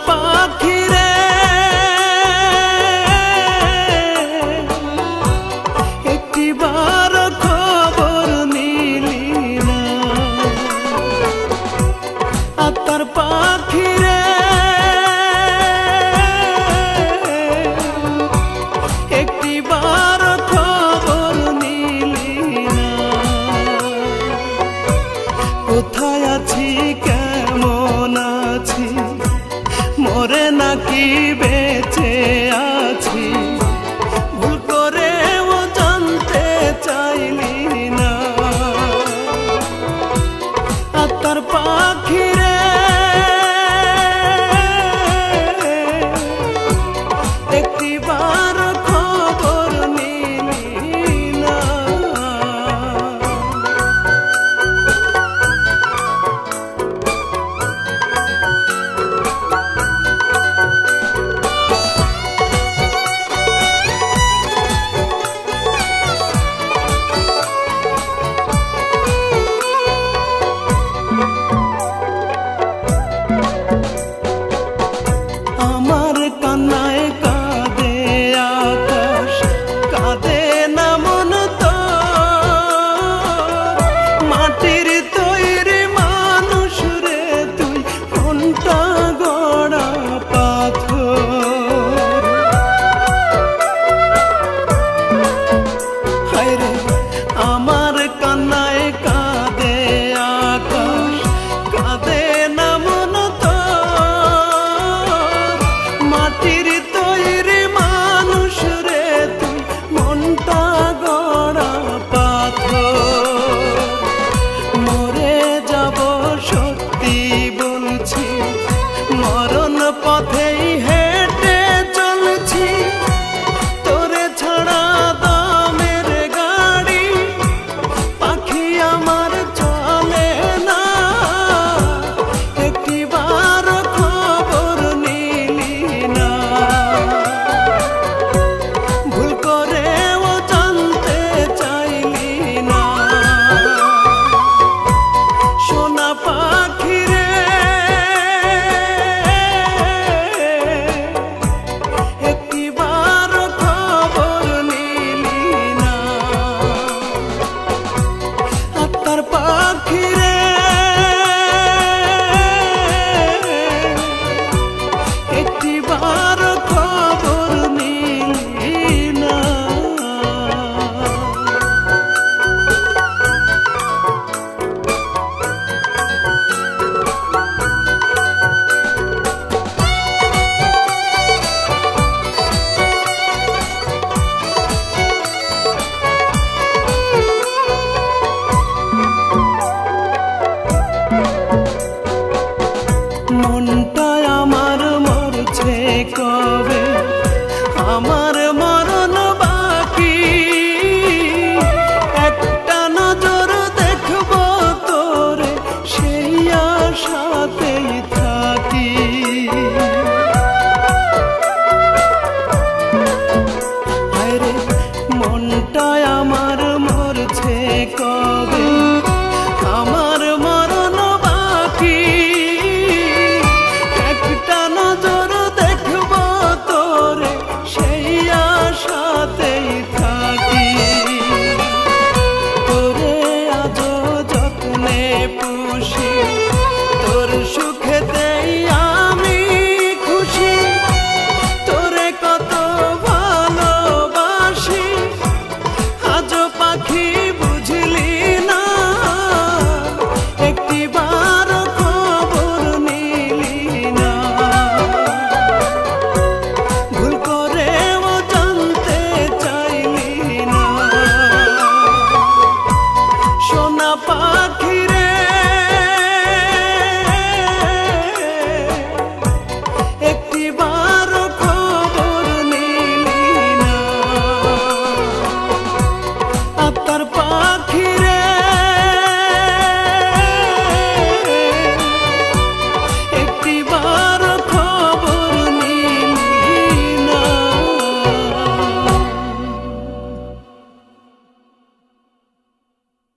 পাখি রে একটিবার খবর নিলি না। আত্মার পাখি রে একটিবার খবর নিলি না। কোথায় আছি কেমন আছি মরে নাকি বেঁচে আছি ভুল করেও জানতে চাইলি না। আত্মার পাখি রে একটিবার খবর নিলি না। আমার কান্নায় কাঁদে আকাশ কাঁদে না মন তোর। মাটির তৈরি মানুষ রে তুই কোনটা গড়া পাথর। হায় রে আমার কান্নায় কাঁদে আকাশ কাঁদে না মন তোর। মাটির তৈরি মানুষ রে তুই মনটা গড়া পাথর। মরে যাব সত্যি বলছি মরণ পথেই হেঁটে চলছি। তোরে ছাড়া দামের গাড়ি পাখি আমার চলে না। একটিবার খবর নিলি না। ভুল করেও জানতে চাইলি না। সোনা পাখি রে একটিবার খবর নিলি না। আত্মার পাখি রে একটিবার খবর নিলি না। মনটা আমার মরছে